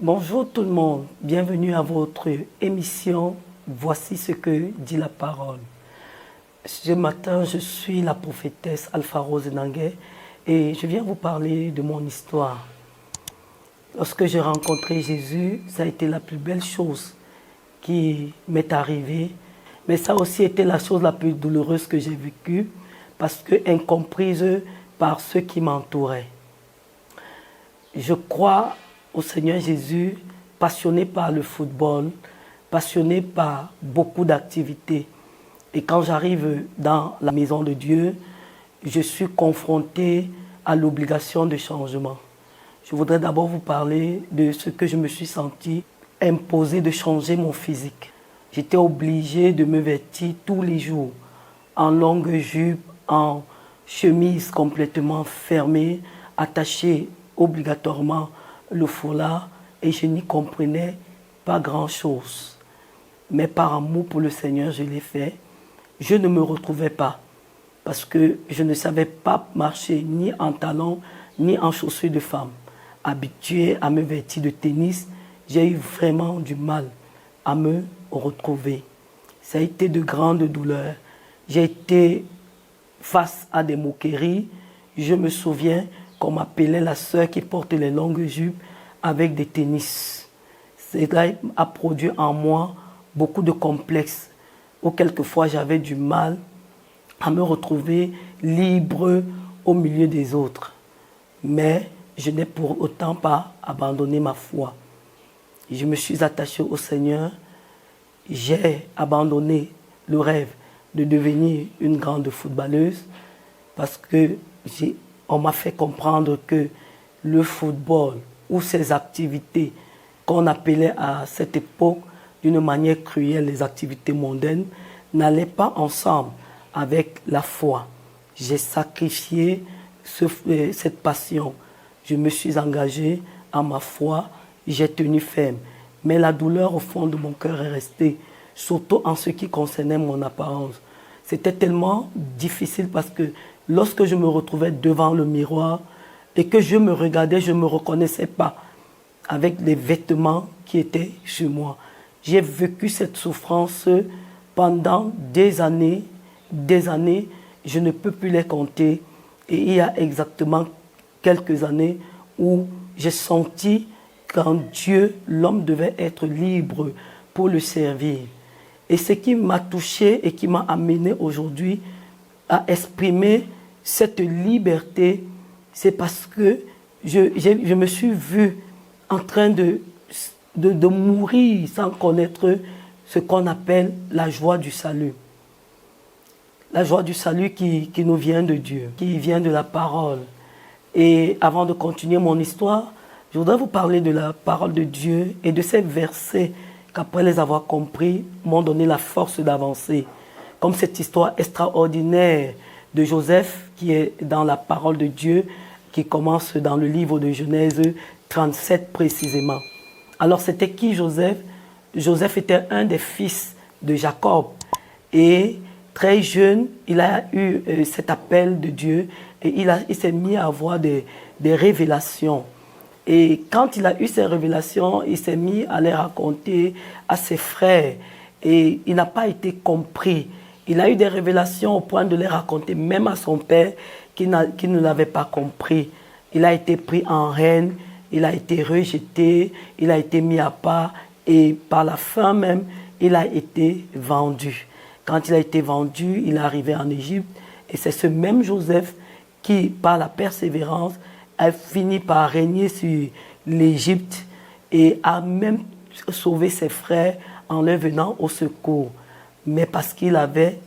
Bonjour tout le monde, bienvenue à votre émission Voici ce que dit la parole. Ce matin, je suis la prophétesse Alpha Rose Nanguet et je viens vous parler de mon histoire. Lorsque j'ai rencontré Jésus, ça a été la plus belle chose qui m'est arrivée, mais ça a aussi été la chose la plus douloureuse que j'ai vécue parce que incomprise par ceux qui m'entouraient. Je crois au Seigneur Jésus, passionné par le football, passionné par beaucoup d'activités. Et quand j'arrive dans la maison de Dieu, je suis confronté à l'obligation de changement. Je voudrais d'abord vous parler de ce que je me suis senti imposé de changer mon physique. J'étais obligé de me vêtir tous les jours en longue jupe, en chemise complètement fermée, attachée obligatoirement le foulard, et je n'y comprenais pas grand-chose. Mais par amour pour le Seigneur, je l'ai fait. Je ne me retrouvais pas parce que je ne savais pas marcher ni en talons ni en chaussures de femme. Habitué à me vêtir de tennis, j'ai eu vraiment du mal à me retrouver. Ça a été de grandes douleurs. J'ai été face à des moqueries. Je me souviens qu'on m'appelait la sœur qui porte les longues jupes avec des tennis. Cela a produit en moi beaucoup de complexes, où quelquefois j'avais du mal à me retrouver libre au milieu des autres. Mais je n'ai pour autant pas abandonné ma foi. Je me suis attaché au Seigneur. J'ai abandonné le rêve de devenir une grande footballeuse parce que on m'a fait comprendre que le football ou ces activités qu'on appelait à cette époque d'une manière cruelle les activités mondaines n'allaient pas ensemble avec la foi. J'ai sacrifié cette passion. Je me suis engagé à ma foi, j'ai tenu ferme. Mais la douleur au fond de mon cœur est restée, surtout en ce qui concernait mon apparence. C'était tellement difficile parce que lorsque je me retrouvais devant le miroir et que je me regardais, je ne me reconnaissais pas avec les vêtements qui étaient sur moi. J'ai vécu cette souffrance pendant des années, je ne peux plus les compter. Et il y a exactement quelques années où j'ai senti qu'en Dieu, l'homme devait être libre pour le servir. Et ce qui m'a touché et qui m'a amené aujourd'hui à exprimer cette liberté, c'est parce que je me suis vu en train de mourir sans connaître ce qu'on appelle la joie du salut. La joie du salut qui nous vient de Dieu, qui vient de la parole. Et avant de continuer mon histoire, je voudrais vous parler de la parole de Dieu et de ces versets qu'après les avoir compris, m'ont donné la force d'avancer. Comme cette histoire extraordinaire de Joseph qui est dans la parole de Dieu, qui commence dans le livre de Genèse 37 précisément. Alors c'était qui Joseph? Joseph était un des fils de Jacob. Et très jeune, il a eu cet appel de Dieu et il s'est mis à avoir des révélations. Et quand il a eu ces révélations, il s'est mis à les raconter à ses frères. Et il n'a pas été compris. Il a eu des révélations au point de les raconter même à son père qui ne l'avait pas compris. Il a été pris en haine, il a été rejeté, il a été mis à part et par la fin même, il a été vendu. Quand il a été vendu, il est arrivé en Égypte et c'est ce même Joseph qui, par la persévérance, a fini par régner sur l'Égypte et a même sauvé ses frères en leur venant au secours. Mais parce qu'il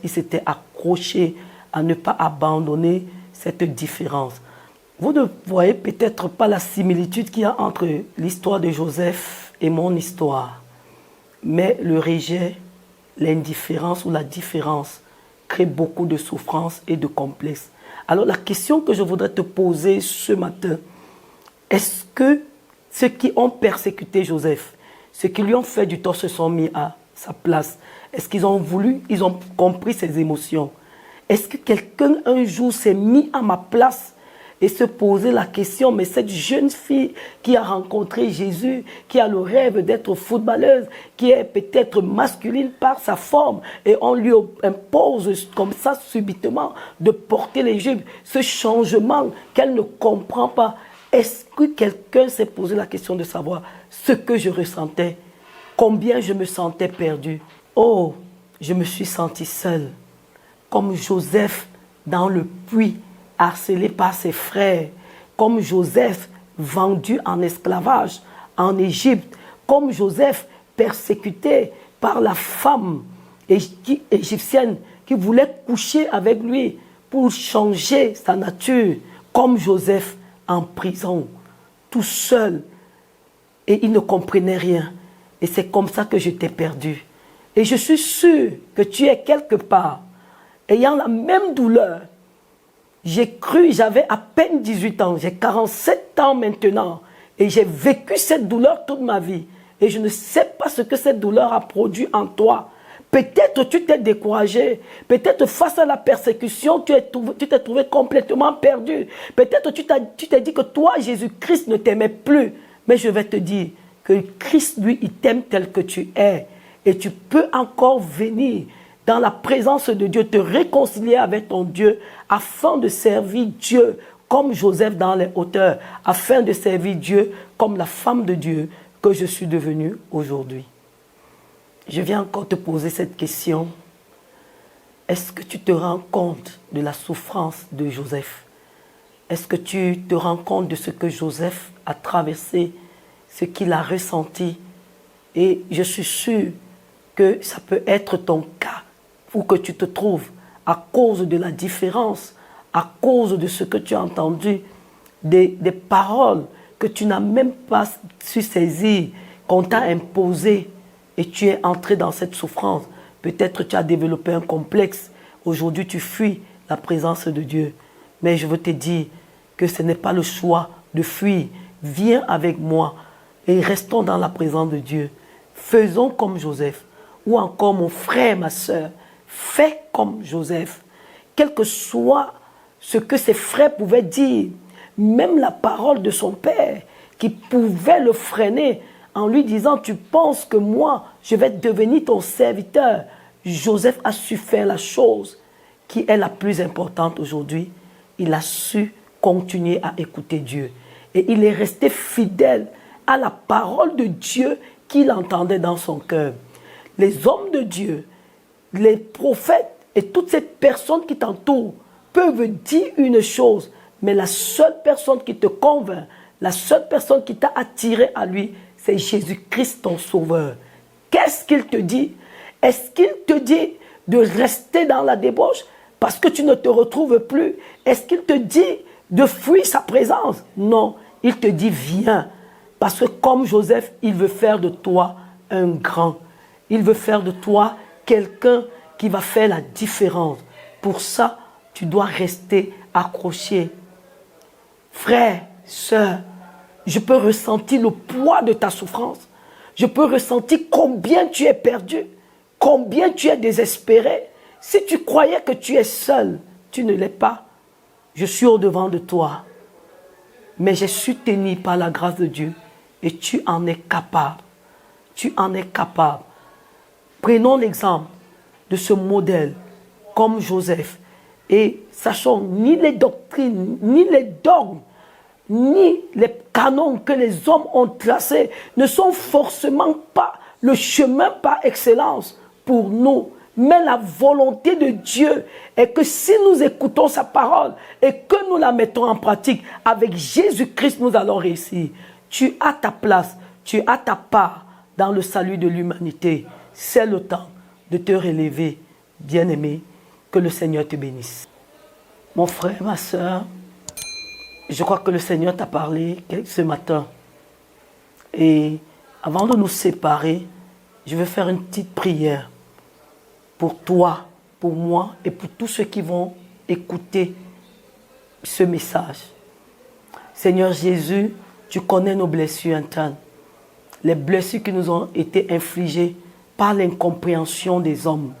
s'était accroché à ne pas abandonner cette différence. Vous ne voyez peut-être pas la similitude qu'il y a entre l'histoire de Joseph et mon histoire. Mais le rejet, l'indifférence ou la différence crée beaucoup de souffrance et de complexes. Alors la question que je voudrais te poser ce matin, est-ce que ceux qui ont persécuté Joseph, ceux qui lui ont fait du tort se sont mis à sa place? Est-ce qu'ils ont ils ont compris ses émotions? Est-ce que quelqu'un un jour s'est mis à ma place et se poser la question, mais cette jeune fille qui a rencontré Jésus, qui a le rêve d'être footballeuse, qui est peut-être masculine par sa forme, et on lui impose comme ça subitement de porter les jupes, ce changement qu'elle ne comprend pas. Est-ce que quelqu'un s'est posé la question de savoir ce que je ressentais, combien je me sentais perdue? Oh, je me suis sentie seule, comme Joseph dans le puits, harcelé par ses frères, comme Joseph vendu en esclavage en Égypte, comme Joseph persécuté par la femme égyptienne qui voulait coucher avec lui pour changer sa nature, comme Joseph en prison, tout seul, et il ne comprenait rien. Et c'est comme ça que je t'ai perdu. Et je suis sûr que tu es quelque part, ayant la même douleur. J'ai cru, j'avais à peine 18 ans, j'ai 47 ans maintenant, et j'ai vécu cette douleur toute ma vie. Et je ne sais pas ce que cette douleur a produit en toi. Peut-être tu t'es découragé, peut-être face à la persécution, tu t'es trouvé complètement perdu. Peut-être tu t'es dit que toi, Jésus-Christ ne t'aimait plus. Mais je vais te dire que Christ, lui, il t'aime tel que tu es. Et tu peux encore venir dans la présence de Dieu, te réconcilier avec ton Dieu, afin de servir Dieu comme Joseph dans les hauteurs, afin de servir Dieu comme la femme de Dieu que je suis devenue aujourd'hui. Je viens encore te poser cette question. Est-ce que tu te rends compte de la souffrance de Joseph? Est-ce que tu te rends compte de ce que Joseph a traversé, ce qu'il a ressenti? Et je suis sûre que ça peut être ton cas, où que tu te trouves, à cause de la différence, à cause de ce que tu as entendu, des paroles que tu n'as même pas su saisir, qu'on t'a imposées, et tu es entré dans cette souffrance. Peut-être tu as développé un complexe. Aujourd'hui, tu fuis la présence de Dieu. Mais je veux te dire que ce n'est pas le choix de fuir. Viens avec moi et restons dans la présence de Dieu. Faisons comme Joseph. Ou encore mon frère, ma soeur, fais comme Joseph. Quel que soit ce que ses frères pouvaient dire, même la parole de son père qui pouvait le freiner en lui disant « Tu penses que moi, je vais devenir ton serviteur ?» Joseph a su faire la chose qui est la plus importante aujourd'hui. Il a su continuer à écouter Dieu. Et il est resté fidèle à la parole de Dieu qu'il entendait dans son cœur. Les hommes de Dieu, les prophètes et toutes ces personnes qui t'entourent peuvent dire une chose, mais la seule personne qui te convainc, la seule personne qui t'a attiré à lui, c'est Jésus-Christ ton sauveur. Qu'est-ce qu'il te dit? Est-ce qu'il te dit de rester dans la débauche parce que tu ne te retrouves plus? Est-ce qu'il te dit de fuir sa présence? Non, il te dit viens. Parce que comme Joseph, il veut faire de toi un grand. Il veut faire de toi quelqu'un qui va faire la différence. Pour ça, tu dois rester accroché. Frère, sœur, je peux ressentir le poids de ta souffrance. Je peux ressentir combien tu es perdu, combien tu es désespéré. Si tu croyais que tu es seul, tu ne l'es pas. Je suis au-devant de toi. Mais je suis tenu par la grâce de Dieu. Et tu en es capable. Tu en es capable. Prenons l'exemple de ce modèle comme Joseph. Et sachons, ni les doctrines, ni les dogmes, ni les canons que les hommes ont tracés ne sont forcément pas le chemin par excellence pour nous. Mais la volonté de Dieu est que si nous écoutons sa parole et que nous la mettons en pratique, avec Jésus-Christ, nous allons réussir. Tu as ta place, tu as ta part dans le salut de l'humanité. C'est le temps de te relever, bien-aimé. Que le Seigneur te bénisse. Mon frère, ma soeur, je crois que le Seigneur t'a parlé ce matin. Et avant de nous séparer, je vais faire une petite prière pour toi, pour moi et pour tous ceux qui vont écouter ce message. Seigneur Jésus, tu connais nos blessures internes, les blessures qui nous ont été infligées par l'incompréhension des hommes.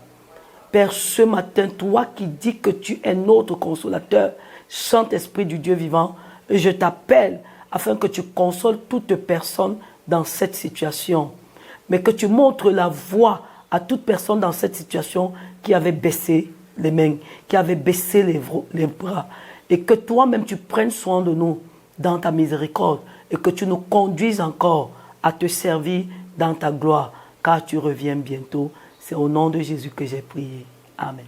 Père, ce matin, toi qui dis que tu es notre consolateur, Saint-Esprit du Dieu vivant, je t'appelle afin que tu consoles toute personne dans cette situation, mais que tu montres la voie à toute personne dans cette situation qui avait baissé les mains, qui avait baissé les bras, et que toi-même tu prennes soin de nous dans ta miséricorde et que tu nous conduises encore à te servir dans ta gloire, car tu reviens bientôt. C'est au nom de Jésus que j'ai prié. Amen.